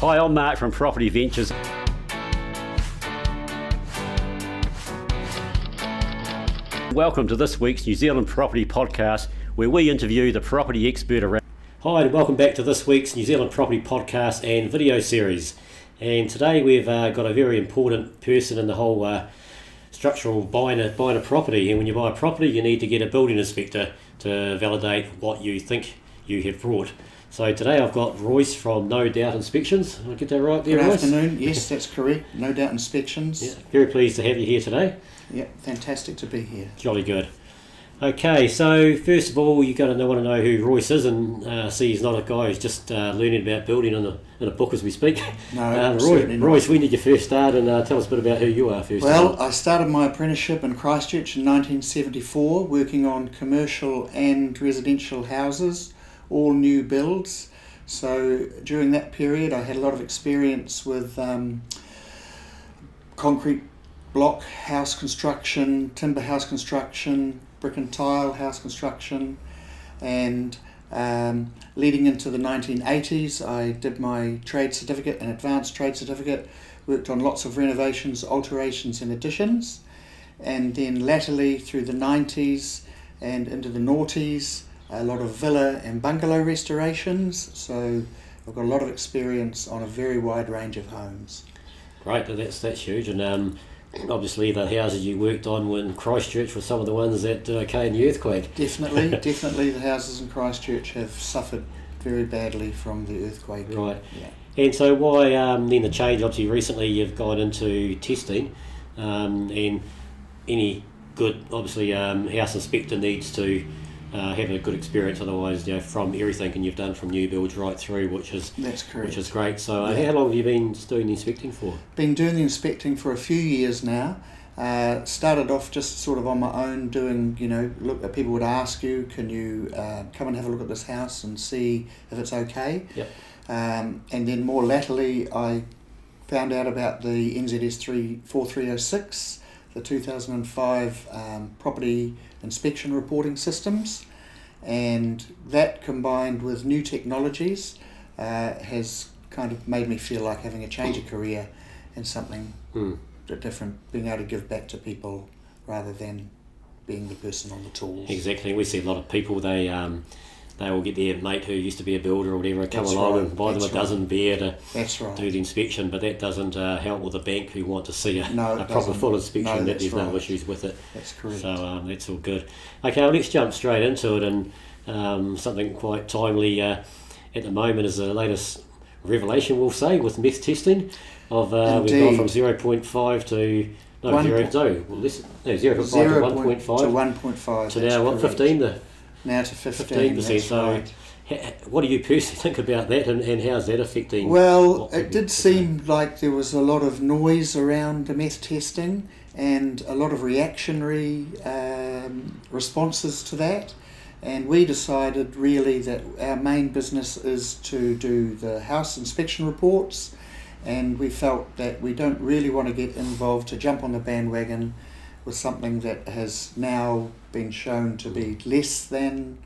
Hi, I'm Mark from Property Ventures. Welcome to this week's New Zealand Property Podcast, where we interview the property expert around. Hi, and welcome back to this week's New Zealand Property Podcast and video series. And today we've got a very important person in the whole structural buying a property. And when you buy a property, you need to get a building inspector to validate what you think you have brought. So today I've got Royce from No Doubt Inspections. Did I get that right there, Good Royce? afternoon. Yes, that's correct. No Doubt Inspections. Yeah, very pleased to have you here today. Yeah, fantastic to be here. Jolly good. Okay, so first of all, you're going to want to know who Royce is, and see he's not a guy who's just learning about building in a book as we speak. No, certainly not. Royce, when did you first start, and tell us a bit about who you are first. Well, I started my apprenticeship in Christchurch in 1974, working on commercial and residential houses, all new builds. So during that period, I had a lot of experience with concrete block house construction, timber house construction, brick and tile house construction, and leading into the 1980s, I did my trade certificate, an advanced trade certificate, worked on lots of renovations, alterations and additions, and then latterly through the 90s and into the noughties, a lot of villa and bungalow restorations. So I've got a lot of experience on a very wide range of homes. Great, that's huge, and obviously the houses you worked on in Christchurch were some of the ones that came in the earthquake. Definitely, definitely the houses in Christchurch have suffered very badly from the earthquake. Right. Yeah. And so why then the change? Obviously recently you've gone into testing, and any good, obviously house inspector needs to have a good experience, otherwise, from everything, and you've done from new builds right through, That's correct. Which is great. So Yeah. how long have you been doing the inspecting for? Been doing the inspecting for a few years now. Started off just sort of on my own doing, look, people would ask you, can you come and have a look at this house and see if it's okay? Yep. And then more latterly, I found out about the NZS 4306, the 2005 property inspection reporting systems, and that combined with new technologies has kind of made me feel like having a change of career and something different, being able to give back to people rather than being the person on the tools. Exactly. We see a lot of people, they will get their mate who used to be a builder or whatever, come along and buy them a dozen beer to do the inspection, but that doesn't help with the bank who want to see a proper full inspection, that there's no issues with it. That's correct. So that's all good. Okay, well, let's jump straight into it, and something quite timely at the moment is the latest revelation, we'll say, with meth testing. We've gone from 0.5 to... No, 0.5 to 1.5. So now what, 15? Now to 15%. So right. What do you personally think about that, and how's that affecting? Well, it did seem like there was a lot of noise around the meth testing and a lot of reactionary responses to that, and we decided really that our main business is to do the house inspection reports, and we felt that we don't really want to get involved to jump on the bandwagon with something that has now been shown to be less than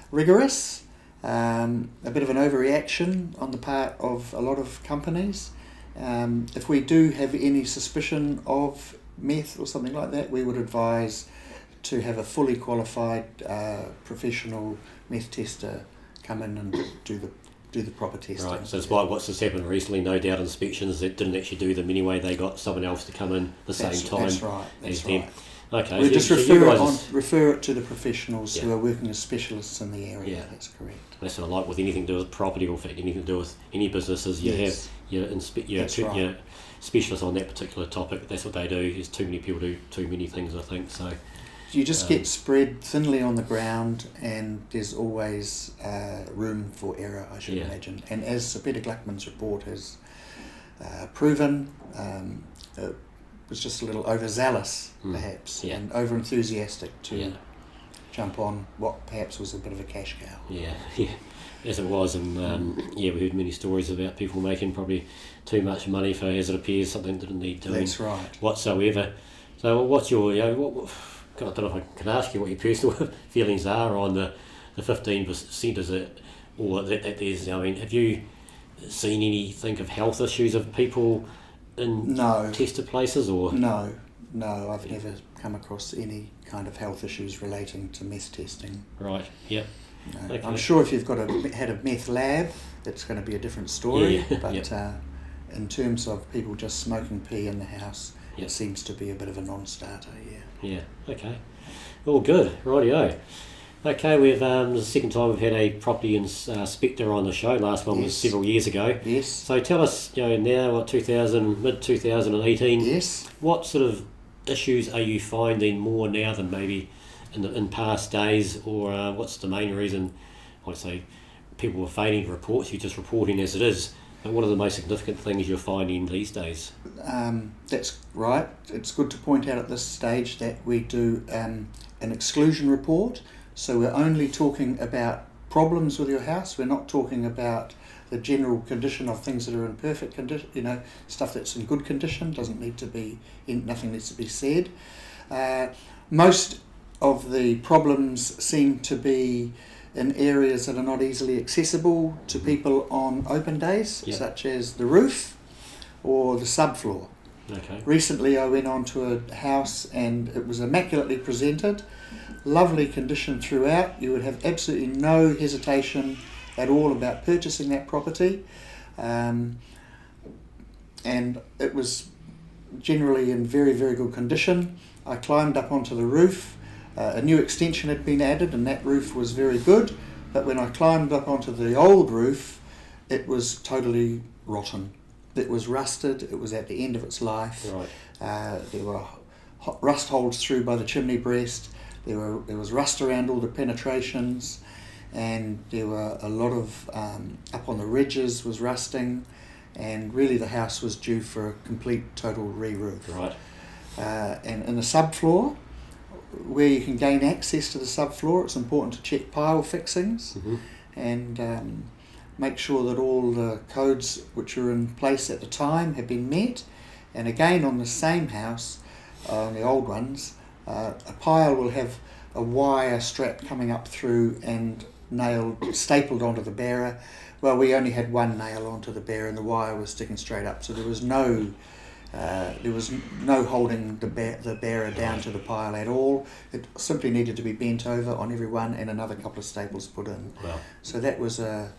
rigorous, a bit of an overreaction on the part of a lot of companies. If we do have any suspicion of meth or something like that, we would advise to have a fully qualified professional meth tester come in and do the proper testing. Right, so it's like what's just happened recently, No Doubt Inspections that didn't actually do them anyway, they got someone else to come in the same time. That's right, that's right. Okay, we just refer it to the professionals who are working as specialists in the area. Yeah. That's correct. That's sort of like with anything to do with property, or in fact anything to do with any businesses, you have your specialists on that particular topic. That's what they do. There's too many people do too many things, I think. So you just get spread thinly on the ground, and there's always room for error, I should imagine. And as Sir Peter Gluckman's report has proven, it was just a little overzealous, perhaps, and over-enthusiastic to jump on what perhaps was a bit of a cash cow. Yeah, as it was, and we heard many stories about people making probably too much money for, as it appears, something that didn't need doing. That's right. Whatsoever. So what's your, I don't know if I can ask you what your personal feelings are on the 15%, is it, or that there's, have you seen anything of health issues of people in tested places, or? No, I've never come across any kind of health issues relating to meth testing. Right, yep. No. Okay. I'm sure if you've had a meth lab, it's going to be a different story, but in terms of people just smoking pee in the house, it seems to be a bit of a non-starter, Yeah, okay. All good, rightio. Okay, we've the second time we've had a property inspector on the show. Last one was several years ago. Yes. So tell us, now, mid 2018. Yes. What sort of issues are you finding more now than maybe in past days, or what's the main reason? I'd say people were failing reports. You're just reporting as it is. But what are the most significant things you're finding these days? That's right. It's good to point out at this stage that we do an exclusion report. So we're only talking about problems with your house. We're not talking about the general condition of things that are in perfect condition, stuff that's in good condition, nothing needs to be said. Most of the problems seem to be in areas that are not easily accessible to people on open days, such as the roof or the subfloor. Okay. Recently I went on to a house and it was immaculately presented, lovely condition throughout. You would have absolutely no hesitation at all about purchasing that property, and it was generally in very, very good condition. I climbed up onto the roof. A new extension had been added and that roof was very good, but when I climbed up onto the old roof, it was totally rotten. It was rusted, it was at the end of its life. Right. There were rust holes through by the chimney breast, there was rust around all the penetrations, and there were a lot of, up on the ridges was rusting, and really the house was due for a complete total re-roof. Right. And in the subfloor, where you can gain access to the subfloor, it's important to check pile fixings and make sure that all the codes which are in place at the time have been met. And again, on the same house, on the old ones, a pile will have a wire strap coming up through and stapled onto the bearer. Well, we only had one nail onto the bearer and the wire was sticking straight up, so there was no holding the bearer down to the pile at all. It simply needed to be bent over on every one and another couple of staples put in. Wow. So that was a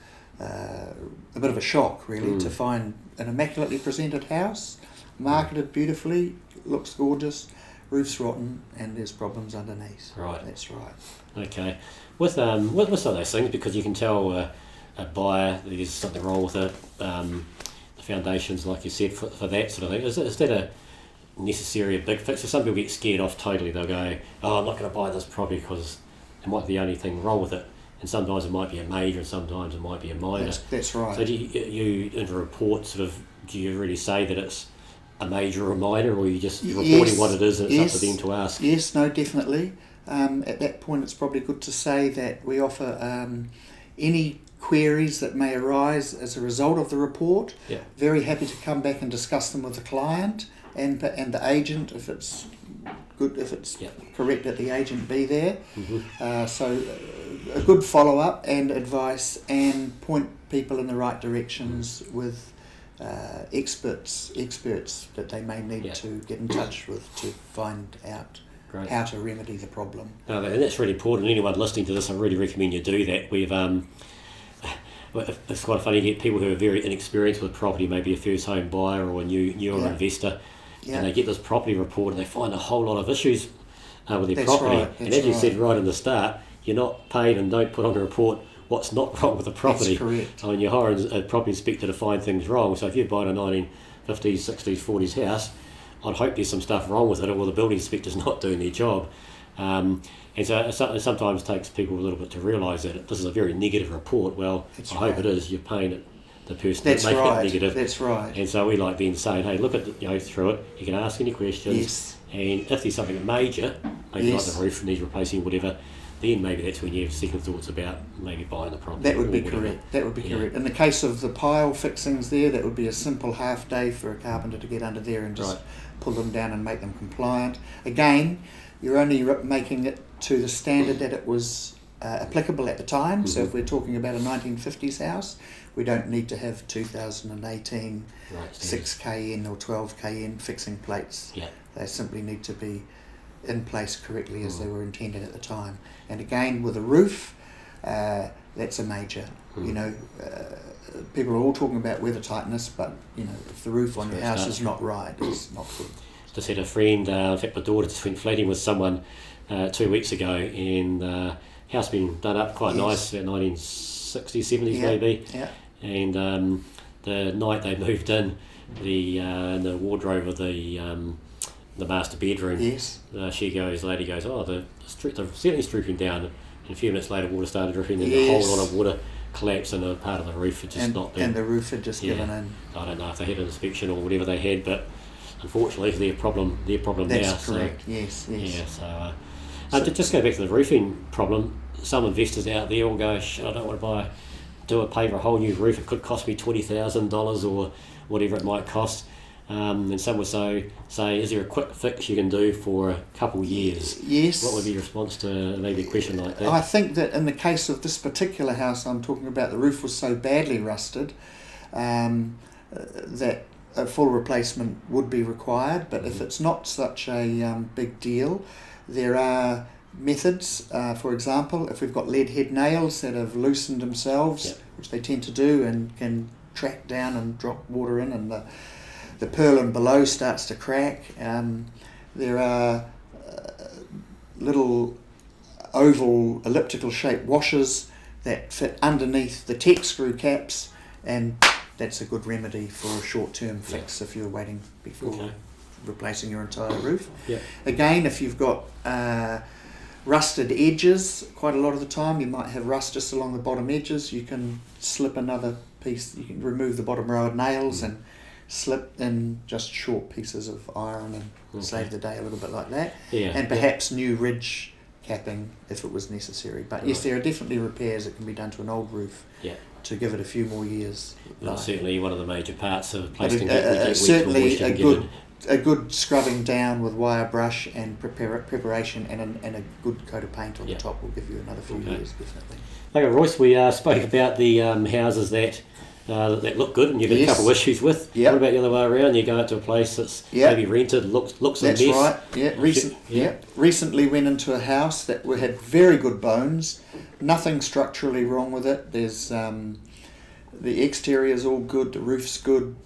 bit of a shock, really, to find an immaculately presented house, marketed beautifully, looks gorgeous, roof's rotten, and there's problems underneath. Right. That's right. Okay. With some of those things, because you can tell a buyer there's something wrong with it, the foundations, like you said, for that sort of thing, is that a necessary, a big fix? So some people get scared off totally. They'll go, oh, I'm not going to buy this property because it might be the only thing wrong with it. And sometimes it might be a major and sometimes it might be a minor. That's right. So do you in a report do you really say that it's a major or minor, or are you just reporting what it is and it's up to them to ask? Yes, no, definitely. At that point it's probably good to say that we offer any queries that may arise as a result of the report. Yeah. Very happy to come back and discuss them with the client and the agent if it's good, if it's correct that the agent be there. So a good follow-up and advice, and point people in the right directions with experts that they may need to get in touch with to find out how to remedy the problem. No, and that's really important. Anyone listening to this, I really recommend you do that. We've it's quite funny, you get people who are very inexperienced with property, maybe a first home buyer or a newer investor, and they get this property report and they find a whole lot of issues with their property. Right, and as you said right in the start, you're not paid and don't put on the report what's not wrong with the property. That's correct. I mean, you're hiring a property inspector to find things wrong. So if you're buying a 1950s, 60s, 40s house, I'd hope there's some stuff wrong with it, or the building inspector's not doing their job. And so it sometimes takes people a little bit to realise that this is a very negative report. Well, I hope it is. You're paying it, the person that make it negative. That's right. And so we like then saying, hey, look at through it. You can ask any questions. And if there's something major, maybe like the roof needs replacing, whatever, then maybe that's when you have second thoughts about maybe buying the property. That would be correct. That would be correct. In the case of the pile fixings there, that would be a simple half day for a carpenter to get under there and just pull them down and make them compliant. Again, you're only making it to the standard that it was applicable at the time. So Mhm. if we're talking about a 1950s house, we don't need to have 2018 Right, 6kN or 12kN fixing plates. Yeah. They simply need to be in place correctly as they were intended at the time. And again, with a roof, that's a major. You know, people are all talking about weather tightness, but you know, if the roof on your house is not right, it's not good. Just had a friend, in fact my daughter just went flatting with someone 2 weeks ago, and house been done up quite nice, about 1960s, 70s maybe. Yeah. And the night they moved in, the wardrobe of the master bedroom, Yes. lady goes, oh, the ceiling's drooping down. And a few minutes later, water started dripping, and the Yes. whole lot of water collapsed, and a part of the roof had just not been. And the roof had just given in. I don't know if they had an inspection or whatever they had, but unfortunately, their problem now. That's correct. Yes. Yeah, so just go back to the roofing problem. Some investors out there will go, shit, I don't want to pay for a whole new roof. It could cost me $20,000 or whatever it might cost. And some would say, is there a quick fix you can do for a couple of years? Yes. What would be your response to maybe a question like that? I think that in the case of this particular house I'm talking about, the roof was so badly rusted that a full replacement would be required. But if it's not such a big deal, there are methods. For example, if we've got lead head nails that have loosened themselves, which they tend to do, and can track down and drop water in, and the purlin below starts to crack. There are little oval elliptical shaped washers that fit underneath the tech screw caps, and that's a good remedy for a short-term fix if you're waiting before replacing your entire roof. Yeah. Again, if you've got rusted edges, quite a lot of the time you might have rust just along the bottom edges, you can slip another piece, you can remove the bottom row of nails and slip in just short pieces of iron and save the day a little bit like that. Yeah. And perhaps new ridge capping if it was necessary. But yes, there are definitely repairs that can be done to an old roof to give it a few more years. Well, certainly one of the major parts of placing certainly a good scrubbing down with wire brush and preparation and a good coat of paint on the top will give you another few years, definitely. Okay, Royce, we spoke about the houses that look good and you've had a couple of issues with. Yep. What about the other way around? You go out to a place that's maybe rented, looks a mess. That's right. Yeah. Recently went into a house that had very good bones, nothing structurally wrong with it. There's the exterior's all good, the roof's good,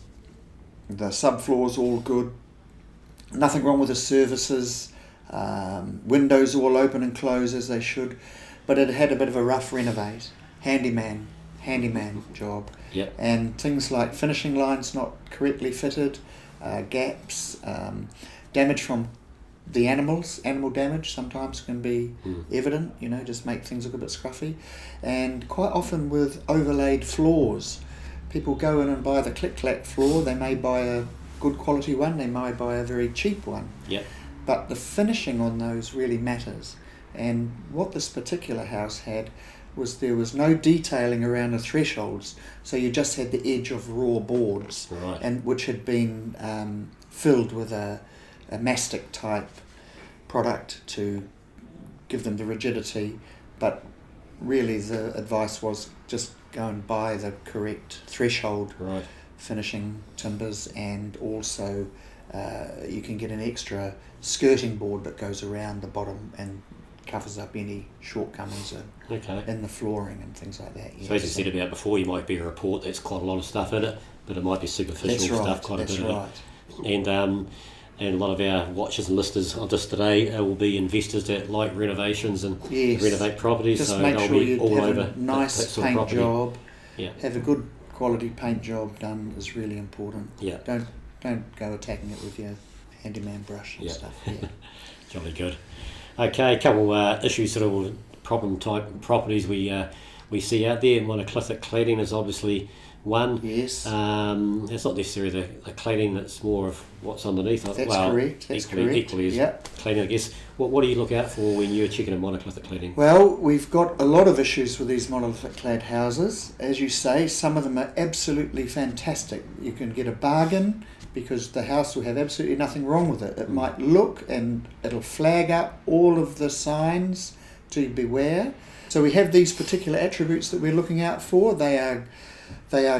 the subfloor's all good, nothing wrong with the surfaces, windows all open and close as they should, but it had a bit of a rough renovate, handyman job. Yep. And things like finishing lines not correctly fitted, gaps, damage from the animal damage sometimes can be evident, just make things look a bit scruffy. And quite often with overlaid floors, people go in and buy the click-clack floor. They may buy a good quality one, they may buy a very cheap one. Yep. But the finishing on those really matters. And what this particular house had was there was no detailing around the thresholds, so you just had the edge of raw boards, and which had been filled with a mastic type product to give them the rigidity. But really the advice was just go and buy the correct threshold finishing timbers, and also you can get an extra skirting board that goes around the bottom and covers up any shortcomings in the flooring and things like that. So as you said about before, you might be a report that's quite a lot of stuff in it, but it might be superficial stuff, quite a bit of it. And a lot of our watchers and listeners of this today will be investors that like renovations and renovate properties. Just so make they'll sure be you all have over a nice that sort of paint property. job. Yeah. Have a good quality paint job done is really important. Yeah. Don't go attacking it with your handyman brush and stuff. Yeah. Jolly good. Okay, a couple issues, sort of problem type properties we see out there. Monoclinic cladding is obviously one. Yes. It's not necessarily the cladding, that's more of what's underneath. That's correct. That's correct. Equally as cladding, I guess. What do you look out for when you're checking a monoclinic cladding? Well, we've got a lot of issues with these monolithic clad houses. As you say, some of them are absolutely fantastic. You can get a bargain because the house will have absolutely nothing wrong with it. It might look and it'll flag up all of the signs to beware. So we have these particular attributes that we're looking out for. They are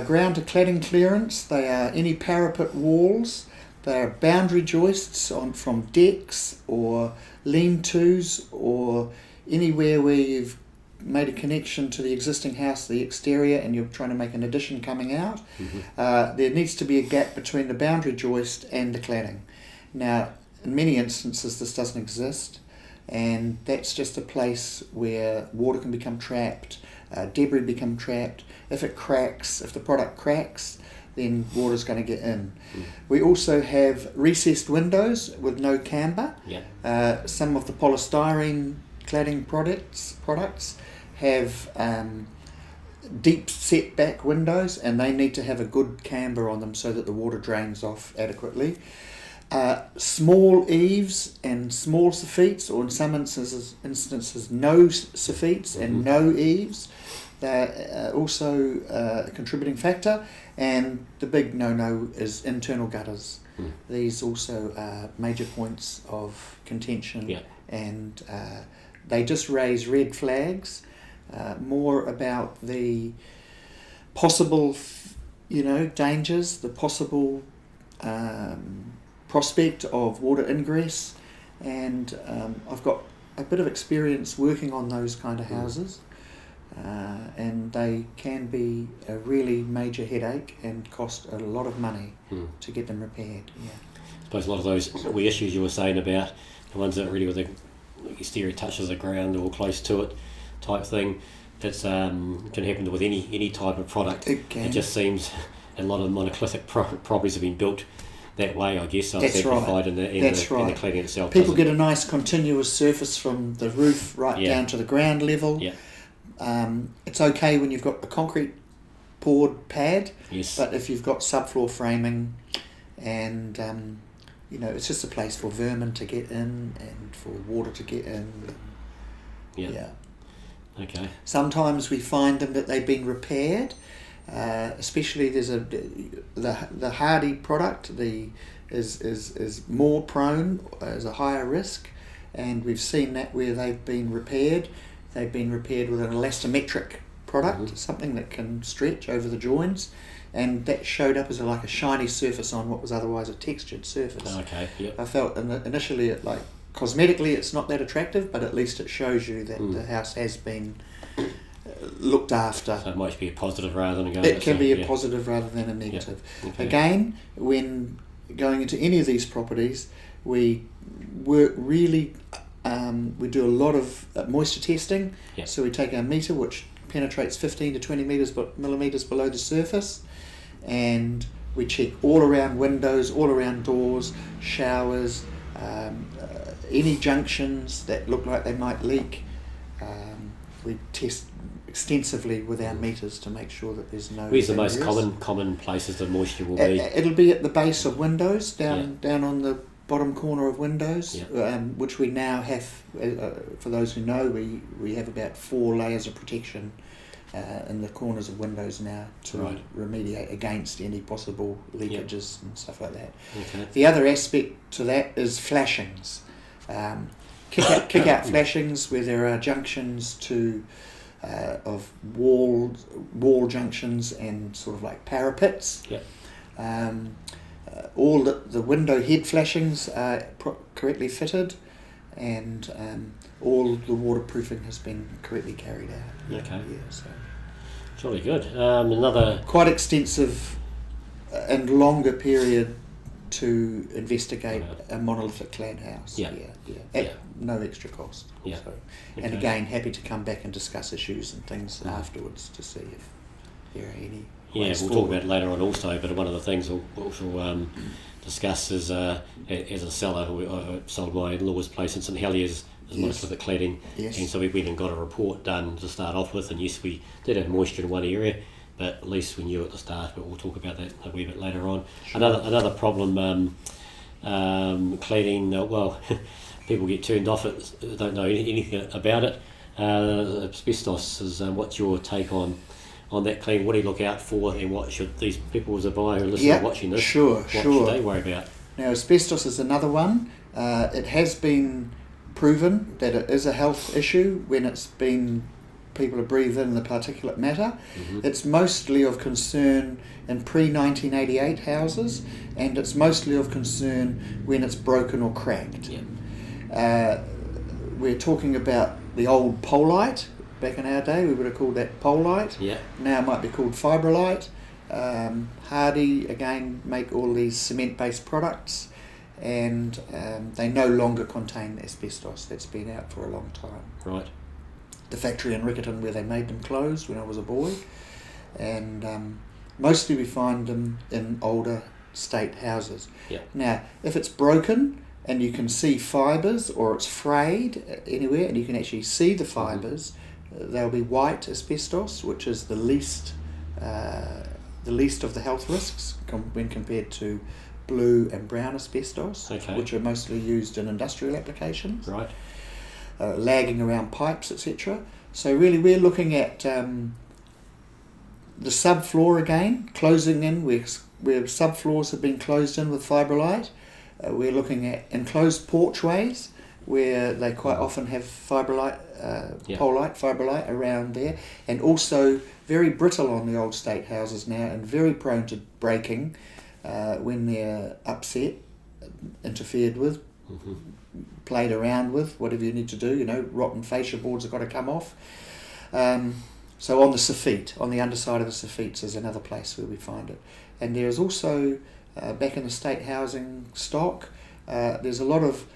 ground to cladding clearance, they are any parapet walls, they are boundary joists from decks or lean-tos or anywhere where you've made a connection to the existing house, the exterior, and you're trying to make an addition coming out. There needs to be a gap between the boundary joist and the cladding. Now, in many instances this doesn't exist, and that's just a place where water can become trapped, debris become trapped. If it cracks, if the product cracks, then water's going to get in. We also have recessed windows with no camber. Some of the polystyrene cladding products have deep setback windows, and they need to have a good camber on them so that the water drains off adequately. Small eaves and small soffits, or in some instances no soffits and no eaves, they're also a contributing factor. And the big no-no is internal gutters. These also are major points of contention, and they just raise red flags, more about the possible, dangers, the possible prospect of water ingress, and I've got a bit of experience working on those kind of houses, and they can be a really major headache and cost a lot of money to get them repaired. I suppose a lot of those issues you were saying about the ones that really with the exterior touches the ground or close to it type thing, that's can happen with any type of product. It just seems a lot of monolithic properties have been built that way, I guess. So That's it's amplified right. in the cladding itself. People get a nice continuous surface from the roof right down to the ground level. It's okay when you've got a concrete poured pad, but if you've got subfloor framing and it's just a place for vermin to get in and for water to get in. Okay. Sometimes we find them that they've been repaired. Especially there's the hardy product is more prone, is a higher risk, and we've seen that where they've been repaired with an elastometric product, something that can stretch over the joints, and that showed up as a shiny surface on what was otherwise a textured surface. I felt initially cosmetically it's not that attractive, but at least it shows you that the house has been looked after. So it might be a positive rather than It can be a positive rather than a negative. Again, when going into any of these properties, we work really. We do a lot of moisture testing. So we take our meter, which penetrates 15 to 20 millimeters below the surface, and we check all around windows, all around doors, showers, any junctions that look like they might leak. We test extensively with our meters to make sure that there's no. Where's the most common places the moisture will be? It'll be at the base of windows, down on the bottom corner of windows, which we now have. For those who know, we have about 4 layers of protection in the corners of windows now to remediate against any possible leakages and stuff like that. The other aspect to that is flashings. Kick out flashings where there are junctions of wall junctions and sort of like parapets. All the window head flashings are correctly fitted, and all the waterproofing has been correctly carried out. So Jolly good. Another quite extensive and longer period to investigate a monolithic clad house. At no extra cost. So, and again, happy to come back and discuss issues and things afterwards to see if there are any. We'll talk about it later on also, but one of the things we'll also discuss is as a seller, I sold my in-law's place in St Heliers as monolithic cladding, and so we went and got a report done to start off with, and yes, we did have moisture in one area, but at least we knew at the start, but we'll talk about that a wee bit later on. Another problem, cladding, people get turned off it, don't know anything about it. Asbestos is, what's your take on that cladding? What do you look out for, and what should these people as a buyer and listener watching this, what should they worry about? Now, asbestos is another one. It has been proven that it is a health issue when people have breathed in the particulate matter. It's mostly of concern in pre-1988 houses, and it's mostly of concern when it's broken or cracked. We're talking about the old polite. Back in our day, we would have called that polite. Now it might be called fibrolite. Hardy, again, make all these cement-based products, and they no longer contain asbestos. That's been out for a long time. Right. The factory in Riccarton where they made them closed when I was a boy, and mostly we find them in older state houses. Now, if it's broken and you can see fibres, or it's frayed anywhere and you can actually see the fibres, they'll be white asbestos, which is the least of the health risks when compared to blue and brown asbestos, which are mostly used in industrial applications, right? Lagging around pipes, etc. So really, we're looking at the subfloor again, closing in where subfloors have been closed in with fibrolite. We're looking at enclosed porchways where they quite often have fibrolite, fibrolite around there, and also very brittle on the old state houses now, and very prone to breaking when they're upset, interfered with, played around with, whatever you need to do. Rotten fascia boards have got to come off. So on the soffit, on the underside of the soffits, is another place where we find it. And there's also, back in the state housing stock, there's a lot of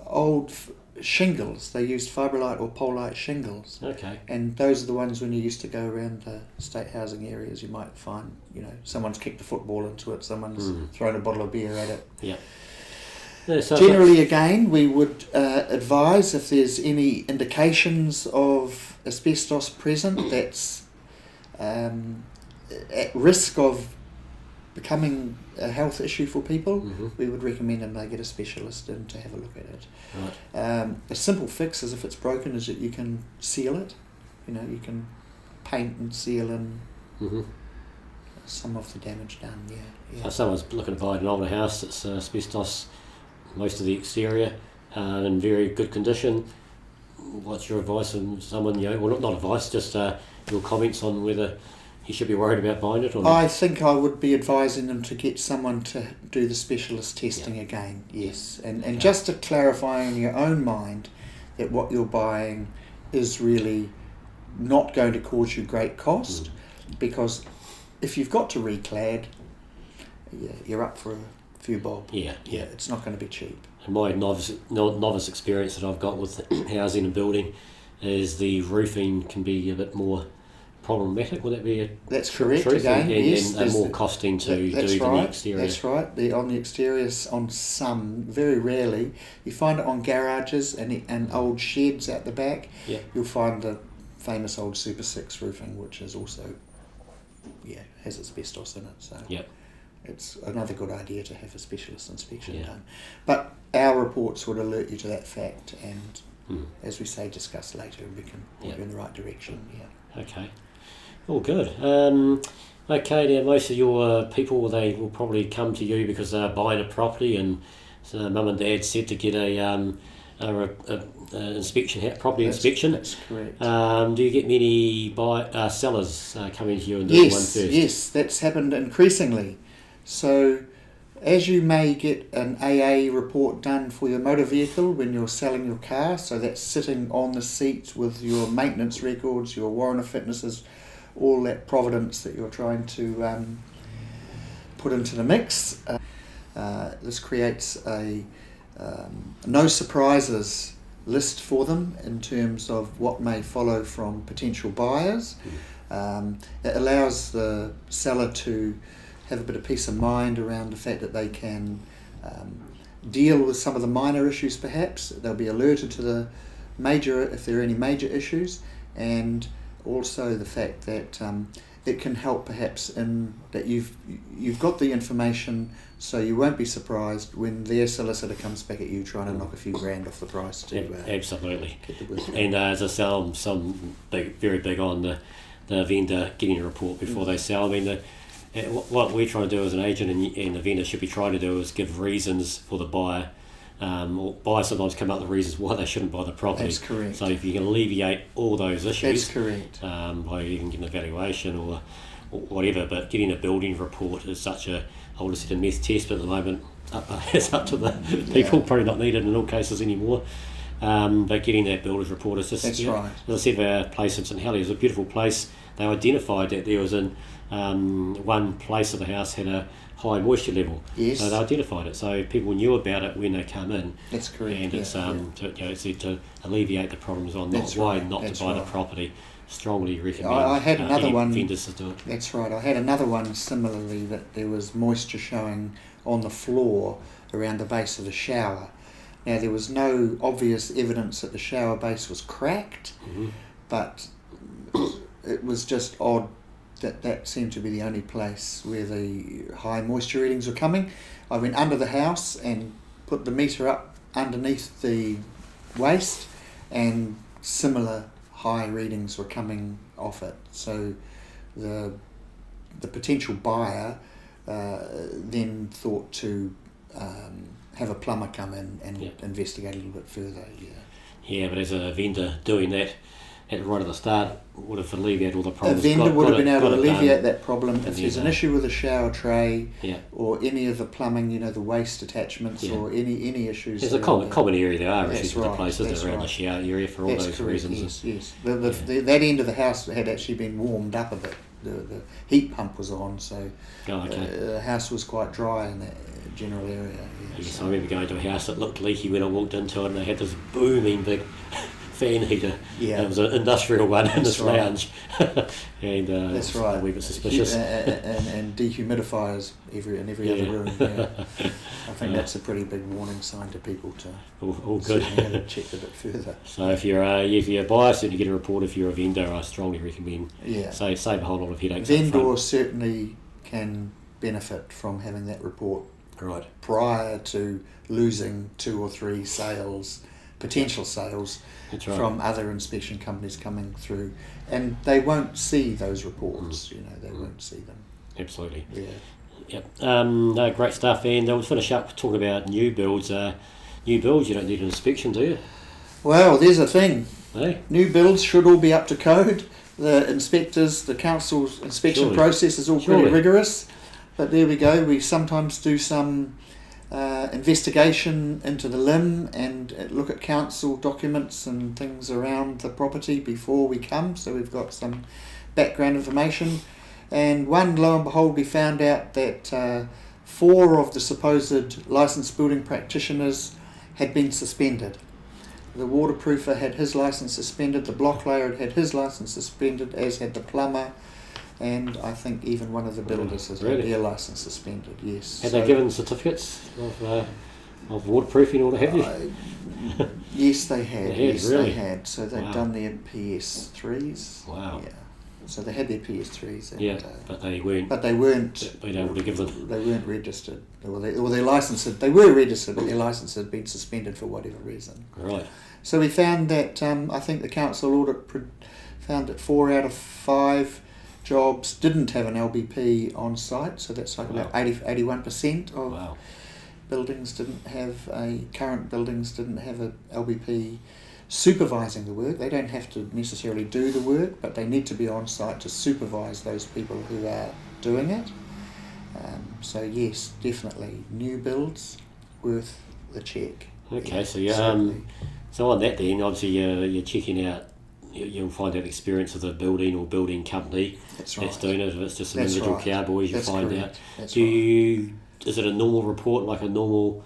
old shingles. They used fibrolite or polite shingles. And those are the ones when you used to go around the state housing areas, you might find, someone's kicked a football into it, someone's thrown a bottle of beer at it. Generally, again, we would advise if there's any indications of asbestos present that's at risk of becoming a health issue for people, we would recommend them they get a specialist in to have a look at it. A simple fix is, if it's broken, is that you can seal it. You can paint and seal in some of the damage done. If someone's looking to buy an older house that's asbestos, most of the exterior in very good condition, what's your advice on someone? Well, not advice, just your comments on whether he should be worried about buying it or not? I think I would be advising them to get someone to do the specialist testing again, yes. And just to clarify in your own mind that what you're buying is really not going to cause you great cost, because if you've got to reclad, you're up for a few bob. It's not going to be cheap. And my novice experience that I've got with housing and building is the roofing can be a bit more problematic. Would that be that's correct truth? Again, yes. And more costing to do than the exterior. That's right. On the exteriors, on some, very rarely, you find it on garages and old sheds out the back. You'll find the famous old Super 6 roofing, which is also has asbestos in it. So it's another good idea to have a specialist inspection done. But our reports would alert you to that fact, and as we say, discuss later, and we can point you in the right direction. Okay. All good. Okay, now most of your people, they will probably come to you because they're buying a property, and so mum and dad said to get a inspection, property inspection. That's correct. Do you get many sellers coming to you and doing one first? Yes, that's happened increasingly. So, as you may get an AA report done for your motor vehicle when you're selling your car, so that's sitting on the seat with your maintenance records, your warrant of fitnesses, all that providence that you're trying to put into the mix. This creates a no surprises list for them in terms of what may follow from potential buyers. It allows the seller to have a bit of peace of mind around the fact that they can deal with some of the minor issues perhaps. They'll be alerted to the major, if there are any major issues, and also the fact that it can help perhaps in that you've got the information, so you won't be surprised when their solicitor comes back at you trying to knock a few grand off the price to absolutely. And as I say, I'm very big on the vendor getting a report before they sell. I mean, what we're trying to do as an agent and the vendor should be trying to do is give reasons for the buyer or buyers sometimes come up with reasons why they shouldn't buy the property. That's correct. So if you can alleviate all those issues, That's correct. By even getting a valuation or whatever, but getting a building report is such a, I would have said a meth test, but at the moment it's up to the people, probably not needed in all cases anymore. But getting that builder's report is just, That's right. As I said, our place in St Helier is a beautiful place. They identified that there was one place of the house had a high moisture level. Yes. So they identified it. So people knew about it when they come in. That's correct. And it's to alleviate the problems on not to buy the property. Strongly recommend I had another one. vendors to do it. That's right. I had another one similarly, that there was moisture showing on the floor around the base of the shower. Now, there was no obvious evidence that the shower base was cracked, but it was just odd that seemed to be the only place where the high moisture readings were coming. I went under the house and put the meter up underneath the waste, and similar high readings were coming off it. So the potential buyer then thought to have a plumber come in and investigate a little bit further. Yeah, but as a vendor doing that right at the start would have alleviated all the problems. A vendor would have been able to alleviate that problem. If there's an issue with a shower tray or any of the plumbing, the waste attachments or any issues. There's a common area there are issues with the places around right. the shower area for all those reasons. Yes. That end of the house had actually been warmed up a bit. The heat pump was on, so the house was quite dry in that general area. Yes, I remember going to a house that looked leaky when I walked into it, and they had this booming big fan heater. Yeah. It was an industrial one in this lounge. And that's right. A wee bit suspicious. And dehumidifiers in every other room. Yeah. I think that's a pretty big warning sign to people to all good. Check a bit further. So if you're a buyer, certainly get a report. If you're a vendor, I strongly recommend. Yeah. So save a whole lot of headaches. Vendors certainly can benefit from having that report. Right. Prior to losing 2 or 3 potential sales from other inspection companies coming through, and they won't see those reports. They won't see them. Absolutely. Yeah. Yep. Great stuff. And we'll finish up talking about new builds. New builds, you don't need an inspection, do you? Well, there's a thing. Hey? New builds should all be up to code. The inspectors, the council's inspection process is all pretty rigorous. But there we go. We sometimes do some investigation into the limb and look at council documents and things around the property before we come. So we've got some background information. And lo and behold, we found out that 4 of the supposed licensed building practitioners had been suspended. The waterproofer had his licence suspended, the block layer had his licence suspended, as had the plumber. And I think even one of the builders has had their licence suspended, yes. Had they given certificates of waterproofing or what have you? Yes, they had. They had. So they'd done their PS3s. Wow. Yeah. So they had their PS3s. And, but they weren't. Been able to give them. They weren't registered. Their license. They were registered, but their licence had been suspended for whatever reason. Right. So we found that I think the council audit found that 4 out of 5 jobs didn't have an LBP on site, so that's like about 81% of buildings didn't have current buildings didn't have a LBP supervising the work. They don't have to necessarily do the work, but they need to be on site to supervise those people who are doing it. So yes, definitely new builds worth the check. Okay, so on that then, obviously you're checking out. You'll find out the experience of the building or building company that's doing it. If it's just some individual cowboys, you'll find out. Is it a normal report, like a normal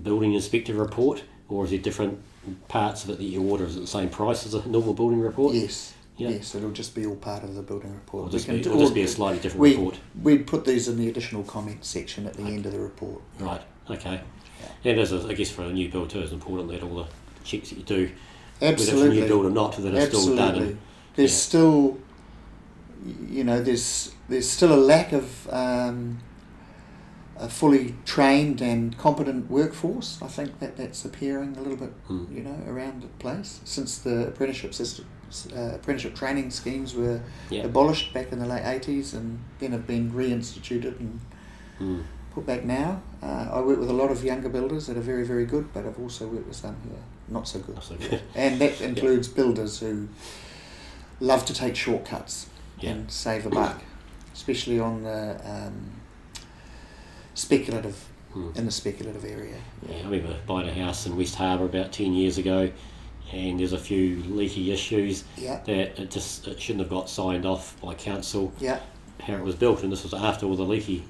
building inspector report, or is it different parts of it that you order? Is it the same price as a normal building report? Yes. Yeah. Yes, it'll just be all part of the building report. It'll just be a slightly different report. We'd put these in the additional comments section at the end of the report. Right, okay. Yeah. And I guess for a new build too, it's important that all the checks that you do, whether it's a new build or not, that it's still done. There's still, there's still a lack of a fully trained and competent workforce. I think that's appearing a little bit, around the place since the apprenticeship training schemes were abolished back in the late 80s and then have been reinstituted and put back now. I work with a lot of younger builders that are very, very good, but I've also worked with some who are not so good. Not so good. And that includes builders who love to take shortcuts and save a buck, especially on the speculative, in the speculative area. Yeah, I remember buying a house in West Harbour about 10 years ago, and there's a few leaky issues that it shouldn't have got signed off by council. How it was built, and this was after all the leaky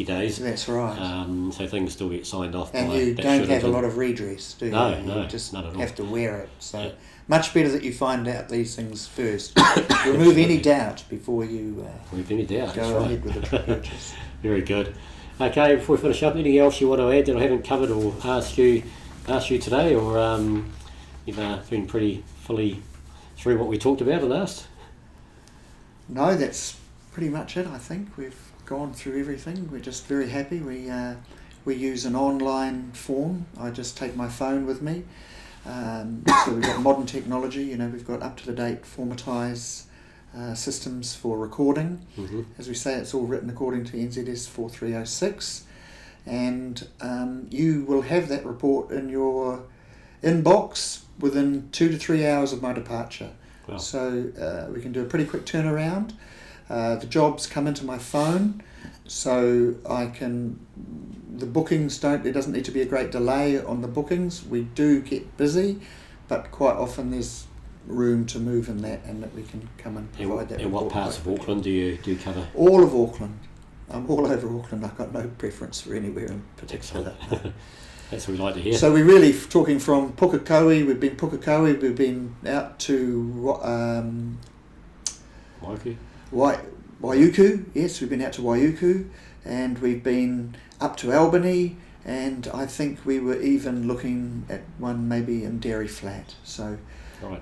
days. That's right. So things still get signed off. And you don't have a lot of redress, do you? No, you just none at all. have to wear it. So much better that you find out these things first. Remove any doubt before you go ahead with the purchase. Very good. Okay, before we finish up, anything else you want to add that I haven't covered or asked you today, or you've been pretty fully through what we talked about and asked? No, that's pretty much it. I think we've gone through everything. We're just very happy. We use an online form. I just take my phone with me. So we've got modern technology. We've got up-to-the-date formatise systems for recording. As we say, it's all written according to NZS 4306, and you will have that report in your inbox within 2 to 3 hours of my departure. Wow. So we can do a pretty quick turnaround. The jobs come into my phone, so the bookings there doesn't need to be a great delay on the bookings. We do get busy, but quite often there's room to move in that, and that we can come and provide that. And what parts of Auckland do you cover? All of Auckland. I'm all over Auckland. I've got no preference for anywhere in particular. That's what we like to hear. So we're really talking from Pukekohe. We've been out to Waiuku. Yes, we've been out to Waiuku, and we've been up to Albany, and I think we were even looking at one maybe in Dairy Flat. So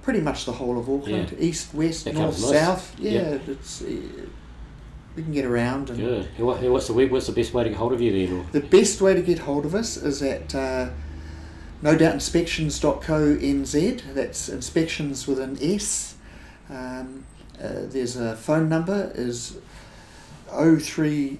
pretty much the whole of Auckland, east, west, north, south. It's we can get around. And good. And what's the best way to get hold of you then? Or? The best way to get hold of us is at nodoubt-inspections.co.nz. That's inspections with an S. There's a phone number is 09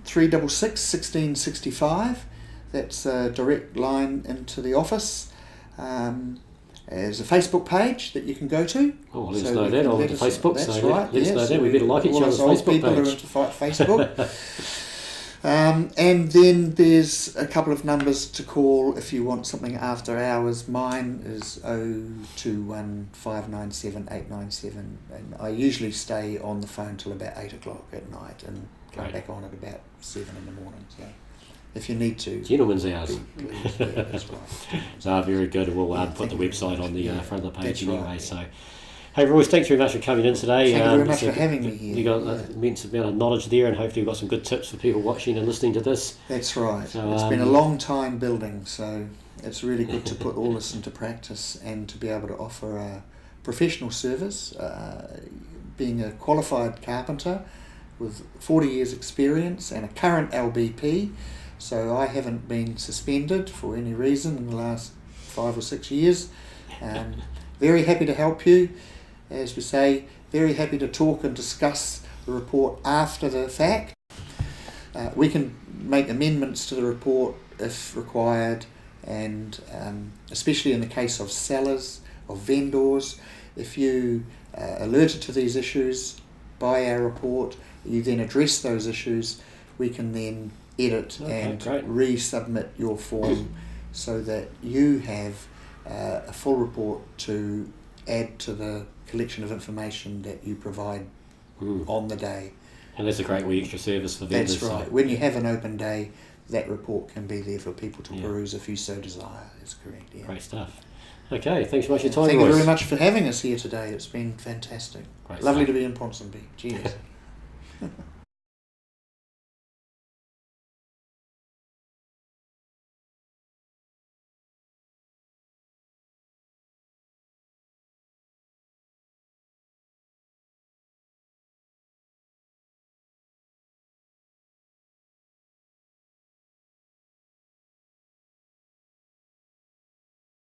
366 1665. That's a direct line into the office. There's a Facebook page that you can go to. Oh, let us know that on Facebook. That's right. Let us know that. We better like each other's Facebook page. People are into Facebook. And then there's a couple of numbers to call if you want something after hours. Mine is 021 597 897, and I usually stay on the phone till about 8 o'clock at night and come back on at about 7 in the morning. So if you need to. Gentlemen's hours. That's right. Very good. We'll put the website on the front of the page anyway. Right, so. Hey Royce, thanks very much for coming in today. Thank you very much for having me here. You got an immense amount of knowledge there, and hopefully you've got some good tips for people watching and listening to this. That's right. So, it's been a long time building, so it's really good to put all this into practice and to be able to offer a professional service. Being a qualified carpenter with 40 years experience and a current LBP, so I haven't been suspended for any reason in the last 5 or 6 years. Very happy to help you. As we say, very happy to talk and discuss the report after the fact. We can make amendments to the report if required, and especially in the case of sellers, of vendors, if you are alerted to these issues by our report, you then address those issues, we can then edit and resubmit your form so that you have a full report to add to the collection of information that you provide on the day. And that's a great extra service for vendors. That's right. So. When you have an open day, that report can be there for people to peruse if you so desire. That's correct. Yeah. Great stuff. Okay, thanks so much for your time, Thank Royce. you very much for having us here today. It's been fantastic. Great Lovely stuff. to be in Ponsonby. Cheers.